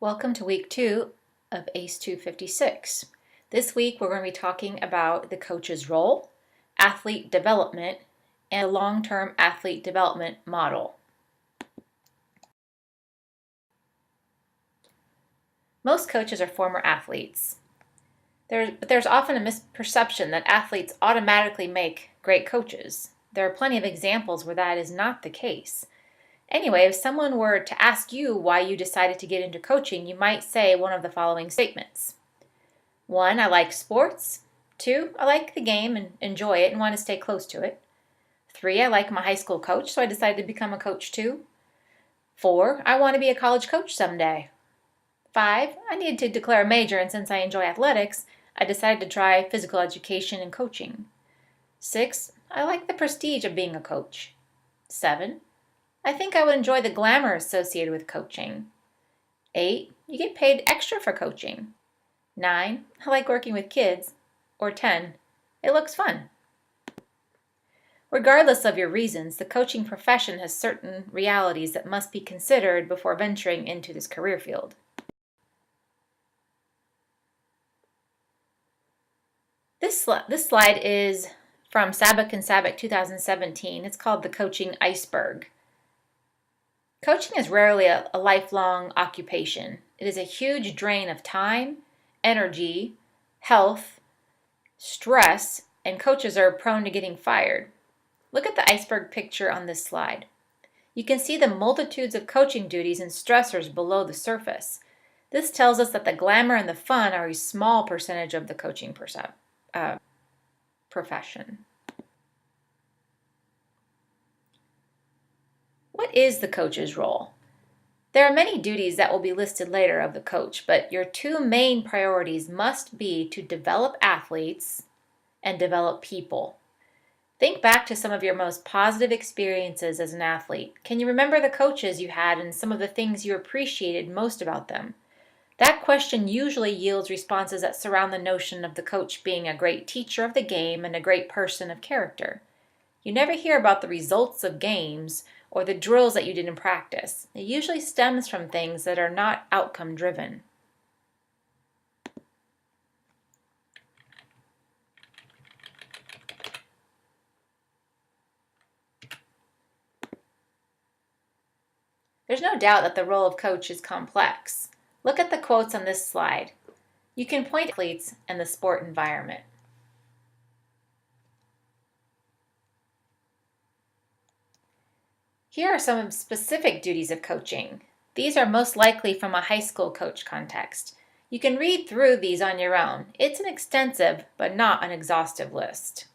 Welcome to week 2 of ACE 256. This week we're going to be talking about the coach's role, athlete development, and the long-term athlete development model. Most coaches are former athletes. There's often a misperception that athletes automatically make great coaches. There are plenty of examples where that is not the case. Anyway, if someone were to ask you why you decided to get into coaching, you might say one of the following statements. 1, I like sports. 2, I like the game and enjoy it and want to stay close to it. 3, I like my high school coach, so I decided to become a coach too. 4, I want to be a college coach someday. 5, I needed to declare a major, and since I enjoy athletics, I decided to try physical education and coaching. 6, I like the prestige of being a coach. 7, I think I would enjoy the glamour associated with coaching. 8, you get paid extra for coaching. 9, I like working with kids. Or 10, it looks fun. Regardless of your reasons, the coaching profession has certain realities that must be considered before venturing into this career field. This slide is from Sabic and Sabic 2017. It's called the Coaching Iceberg. Coaching is rarely a lifelong occupation. It is a huge drain of time, energy, health, stress, and coaches are prone to getting fired. Look at the iceberg picture on this slide. You can see the multitudes of coaching duties and stressors below the surface. This tells us that the glamour and the fun are a small percentage of the coaching profession. What is the coach's role? There are many duties that will be listed later of the coach, but your two main priorities must be to develop athletes and develop people. Think back to some of your most positive experiences as an athlete. Can you remember the coaches you had and some of the things you appreciated most about them? That question usually yields responses that surround the notion of the coach being a great teacher of the game and a great person of character. You never hear about the results of games or the drills that you did in practice. It usually stems from things that are not outcome driven. There's no doubt that the role of coach is complex. Look at the quotes on this slide. You can point to athletes and the sport environment. Here are some specific duties of coaching. These are most likely from a high school coach context. You can read through these on your own. It's an extensive but not an exhaustive list.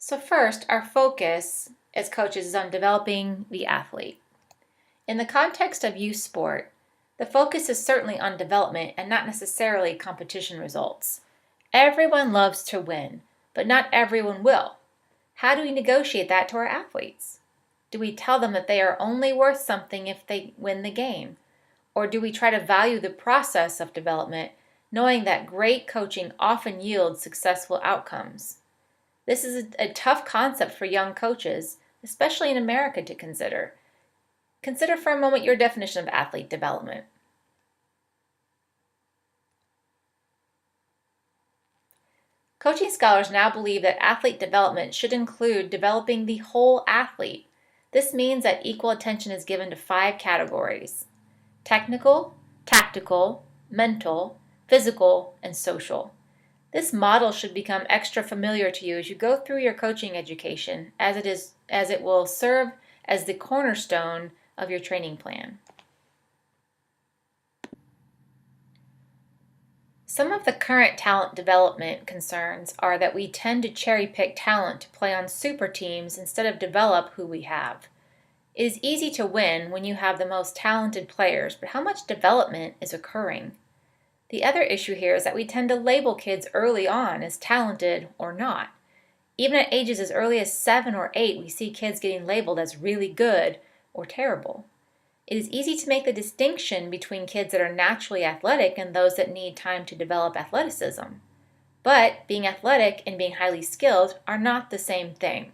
So first, our focus as coaches is on developing the athlete. In the context of youth sport, the focus is certainly on development and not necessarily competition results. Everyone loves to win, but not everyone will. How do we negotiate that to our athletes? Do we tell them that they are only worth something if they win the game? Or do we try to value the process of development, knowing that great coaching often yields successful outcomes? This is a tough concept for young coaches, especially in America, to consider. Consider for a moment your definition of athlete development. Coaching scholars now believe that athlete development should include developing the whole athlete. This means that equal attention is given to 5 categories: technical, tactical, mental, physical, and social. This model should become extra familiar to you as you go through your coaching education, as it will serve as the cornerstone of your training plan. Some of the current talent development concerns are that we tend to cherry pick talent to play on super teams instead of develop who we have. It is easy to win when you have the most talented players, but how much development is occurring? The other issue here is that we tend to label kids early on as talented or not. Even at ages as early as 7 or 8, we see kids getting labeled as really good or terrible. It is easy to make the distinction between kids that are naturally athletic and those that need time to develop athleticism. But being athletic and being highly skilled are not the same thing.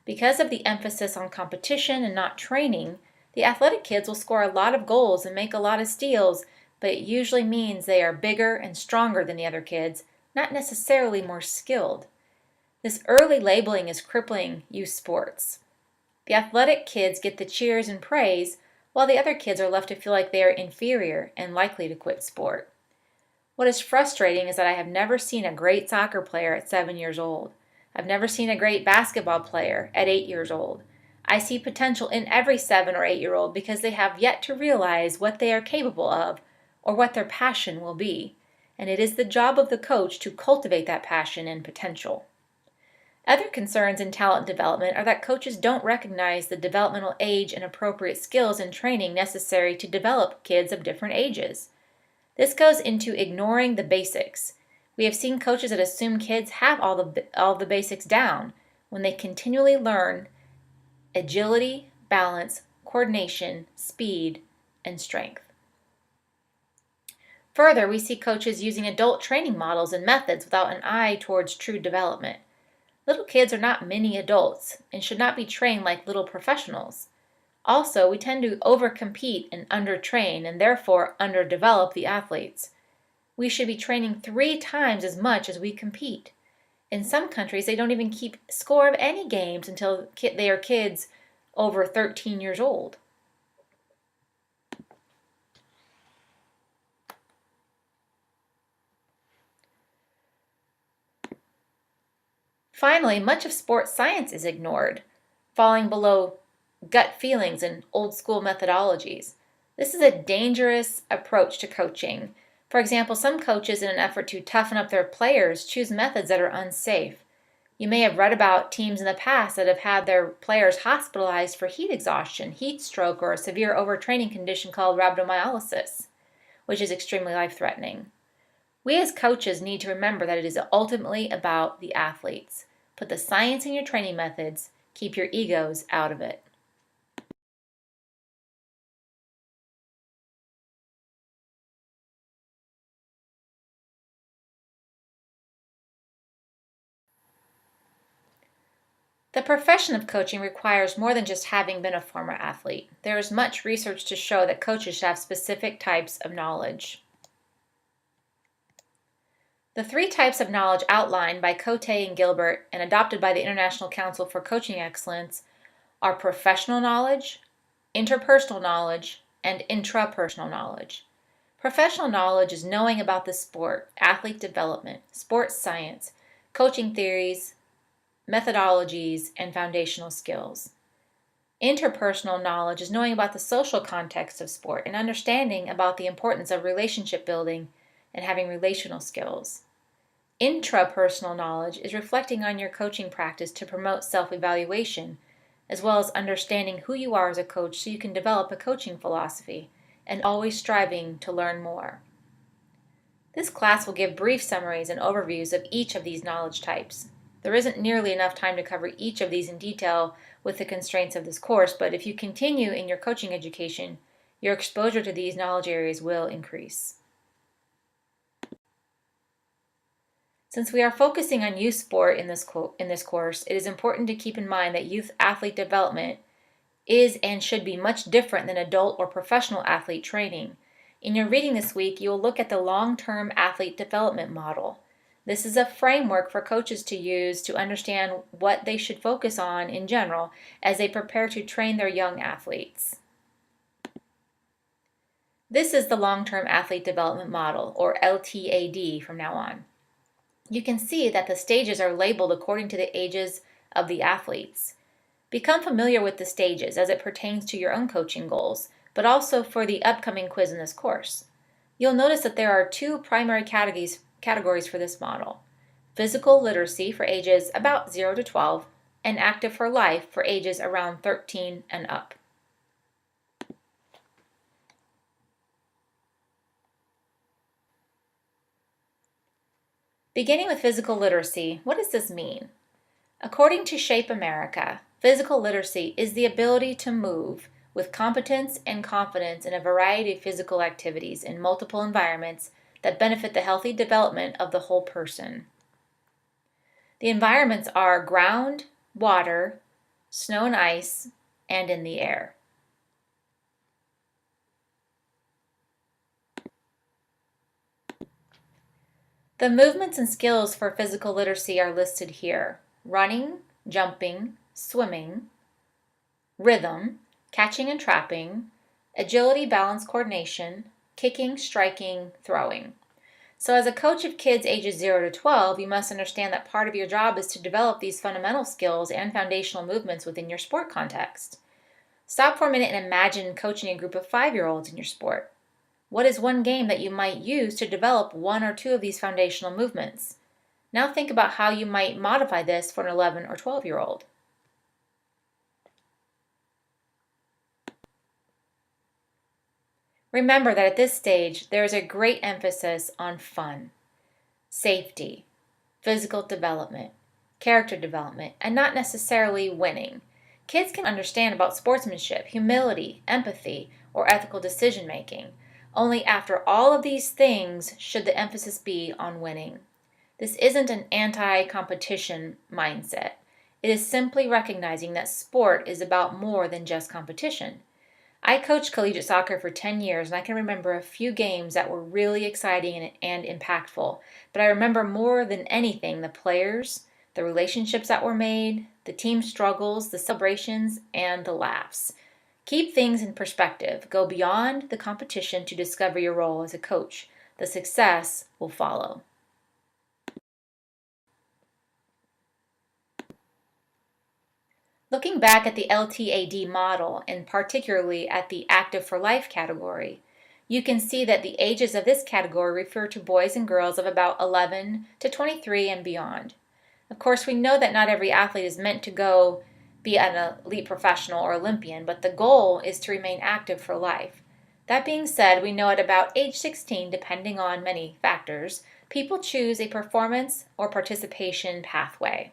Because of the emphasis on competition and not training, the athletic kids will score a lot of goals and make a lot of steals, but it usually means they are bigger and stronger than the other kids, not necessarily more skilled. This early labeling is crippling youth sports. The athletic kids get the cheers and praise, while the other kids are left to feel like they are inferior and likely to quit sport. What is frustrating is that I have never seen a great soccer player at 7 years old. I've never seen a great basketball player at 8 years old. I see potential in every 7 or 8-year-old because they have yet to realize what they are capable of or what their passion will be, and it is the job of the coach to cultivate that passion and potential. Other concerns in talent development are that coaches don't recognize the developmental age and appropriate skills and training necessary to develop kids of different ages. This goes into ignoring the basics. We have seen coaches that assume kids have all the basics down when they continually learn agility, balance, coordination, speed, and strength. Further, we see coaches using adult training models and methods without an eye towards true development. Little kids are not mini adults and should not be trained like little professionals. Also, we tend to overcompete and undertrain and therefore underdevelop the athletes. We should be training 3 times as much as we compete. In some countries, they don't even keep score of any games until they are kids over 13 years old. Finally, much of sports science is ignored, falling below gut feelings and old school methodologies. This is a dangerous approach to coaching. For example, some coaches, in an effort to toughen up their players, choose methods that are unsafe. You may have read about teams in the past that have had their players hospitalized for heat exhaustion, heat stroke, or a severe overtraining condition called rhabdomyolysis, which is extremely life-threatening. We as coaches need to remember that it is ultimately about the athletes. Put the science in your training methods. Keep your egos out of it. The profession of coaching requires more than just having been a former athlete. There is much research to show that coaches should have specific types of knowledge. The 3 types of knowledge outlined by Cote and Gilbert and adopted by the International Council for Coaching Excellence are professional knowledge, interpersonal knowledge, and intrapersonal knowledge. Professional knowledge is knowing about the sport, athlete development, sports science, coaching theories, methodologies, and foundational skills. Interpersonal knowledge is knowing about the social context of sport and understanding about the importance of relationship building and having relational skills. Intrapersonal knowledge is reflecting on your coaching practice to promote self-evaluation, as well as understanding who you are as a coach so you can develop a coaching philosophy and always striving to learn more. This class will give brief summaries and overviews of each of these knowledge types. There isn't nearly enough time to cover each of these in detail with the constraints of this course, but if you continue in your coaching education, your exposure to these knowledge areas will increase. Since we are focusing on youth sport in this course, it is important to keep in mind that youth athlete development is and should be much different than adult or professional athlete training. In your reading this week, you will look at the long-term athlete development model. This is a framework for coaches to use to understand what they should focus on in general as they prepare to train their young athletes. This is the long-term athlete development model, or LTAD from now on. You can see that the stages are labeled according to the ages of the athletes. Become familiar with the stages as it pertains to your own coaching goals, but also for the upcoming quiz in this course. You'll notice that there are 2 primary categories for this model: physical literacy for ages about 0 to 12 and active for life for ages around 13 and up. Beginning with physical literacy, what does this mean? According to Shape America, physical literacy is the ability to move with competence and confidence in a variety of physical activities in multiple environments that benefit the healthy development of the whole person. The environments are ground, water, snow and ice, and in the air. The movements and skills for physical literacy are listed here: running, jumping, swimming, rhythm, catching and trapping, agility, balance, coordination, kicking, striking, throwing. So as a coach of kids ages 0 to 12, you must understand that part of your job is to develop these fundamental skills and foundational movements within your sport context. Stop for a minute and imagine coaching a group of 5-year-olds in your sport. What is one game that you might use to develop one or two of these foundational movements? Now think about how you might modify this for an 11 or 12-year-old. Remember that at this stage, there is a great emphasis on fun, safety, physical development, character development, and not necessarily winning. Kids can understand about sportsmanship, humility, empathy, or ethical decision making. Only after all of these things should the emphasis be on winning. This isn't an anti-competition mindset. It is simply recognizing that sport is about more than just competition. I coached collegiate soccer for 10 years, and I can remember a few games that were really exciting and impactful. But I remember more than anything the players, the relationships that were made, the team struggles, the celebrations, and the laughs. Keep things in perspective. Go beyond the competition to discover your role as a coach. The success will follow. Looking back at the LTAD model, and particularly at the Active for Life category, you can see that the ages of this category refer to boys and girls of about 11 to 23 and beyond. Of course, we know that not every athlete is meant to go be an elite professional or Olympian, but the goal is to remain active for life. That being said, we know at about age 16, depending on many factors, people choose a performance or participation pathway.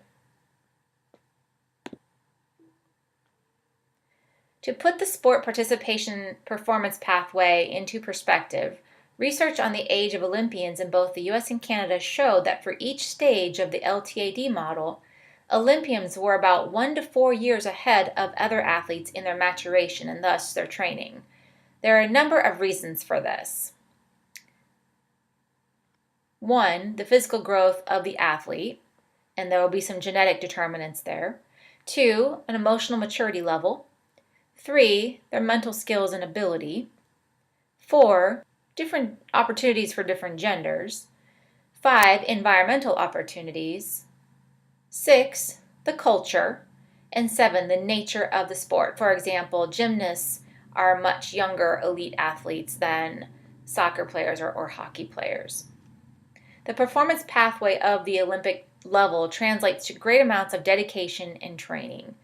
To put the sport participation performance pathway into perspective, research on the age of Olympians in both the US and Canada showed that for each stage of the LTAD model, Olympians were about 1 to 4 years ahead of other athletes in their maturation and thus their training. There are a number of reasons for this. 1, the physical growth of the athlete, and there will be some genetic determinants there. 2, an emotional maturity level. 3, their mental skills and ability. 4, different opportunities for different genders. 5, environmental opportunities. 6, the culture. And 7, the nature of the sport. For example, gymnasts are much younger elite athletes than soccer players or hockey players. The performance pathway of the Olympic level translates to great amounts of dedication and training.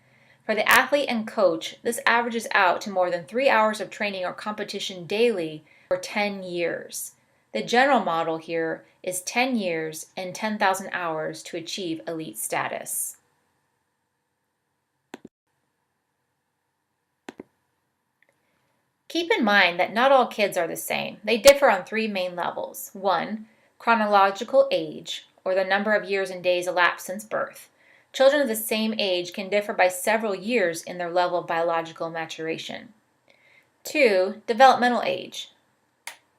For the athlete and coach, this averages out to more than 3 hours of training or competition daily for 10 years. The general model here is 10 years and 10,000 hours to achieve elite status. Keep in mind that not all kids are the same. They differ on 3 main levels. 1, chronological age, or the number of years and days elapsed since birth. Children of the same age can differ by several years in their level of biological maturation. 2, developmental age.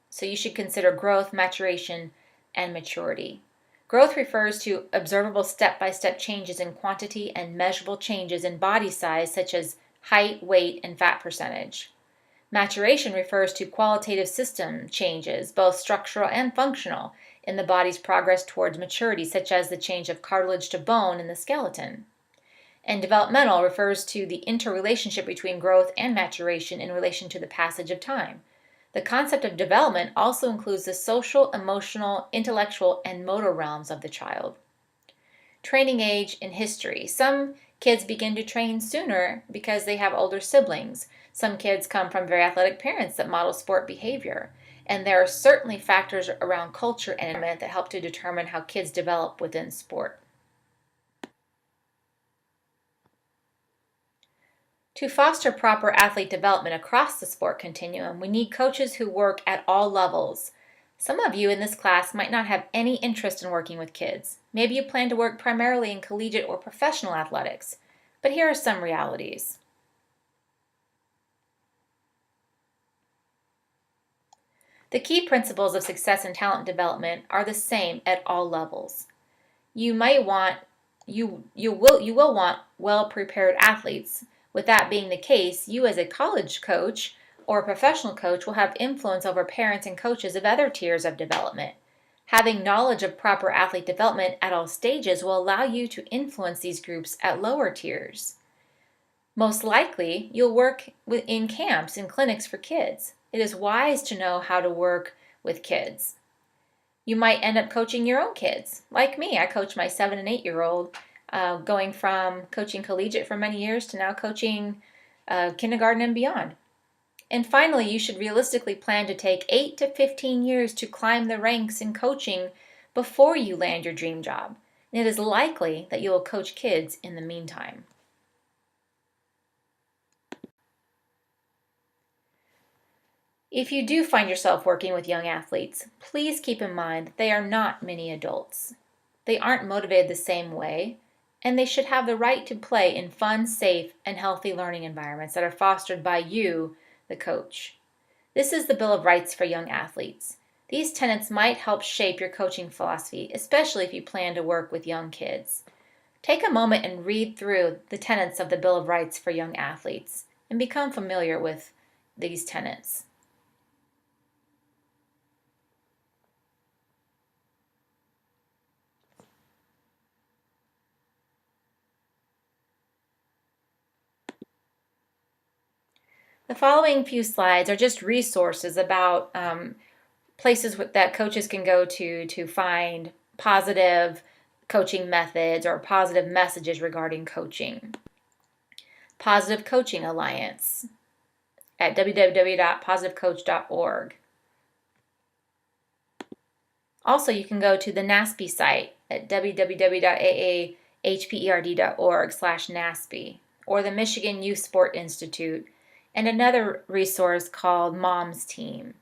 So you should consider growth, maturation, and maturity. Growth refers to observable step-by-step changes in quantity and measurable changes in body size, such as height, weight, and fat percentage. Maturation refers to qualitative system changes, both structural and functional, in the body's progress towards maturity, such as the change of cartilage to bone in the skeleton. And developmental refers to the interrelationship between growth and maturation in relation to the passage of time. The concept of development also includes the social, emotional, intellectual, and motor realms of the child. Training age in history. Some kids begin to train sooner because they have older siblings. Some kids come from very athletic parents that model sport behavior. And there are certainly factors around culture and environment that help to determine how kids develop within sport. To foster proper athlete development across the sport continuum, we need coaches who work at all levels, Some of you in this class might not have any interest in working with kids. Maybe you plan to work primarily in collegiate or professional athletics. But here are some realities. The key principles of success and talent development are the same at all levels. You will want well-prepared athletes. With that being the case, you as a college coach or a professional coach will have influence over parents and coaches of other tiers of development. Having knowledge of proper athlete development at all stages will allow you to influence these groups at lower tiers. Most likely, you'll work in camps and clinics for kids. It is wise to know how to work with kids. You might end up coaching your own kids. Like me, I coach my 7 and 8-year-old, going from coaching collegiate for many years to now coaching kindergarten and beyond. And finally, you should realistically plan to take 8 to 15 years to climb the ranks in coaching before you land your dream job. And it is likely that you will coach kids in the meantime. If you do find yourself working with young athletes, please keep in mind that they are not mini adults. They aren't motivated the same way, and they should have the right to play in fun, safe, and healthy learning environments that are fostered by you, the coach. This is the Bill of Rights for young athletes. These tenets might help shape your coaching philosophy, especially if you plan to work with young kids. Take a moment and read through the tenets of the Bill of Rights for young athletes and become familiar with these tenets. The following few slides are just resources about places that coaches can go to find positive coaching methods or positive messages regarding coaching. Positive Coaching Alliance at www.positivecoach.org. Also, you can go to the NASPE site at www.aahperd.org/NASPE or the Michigan Youth Sport Institute, and another resource called Mom's Team.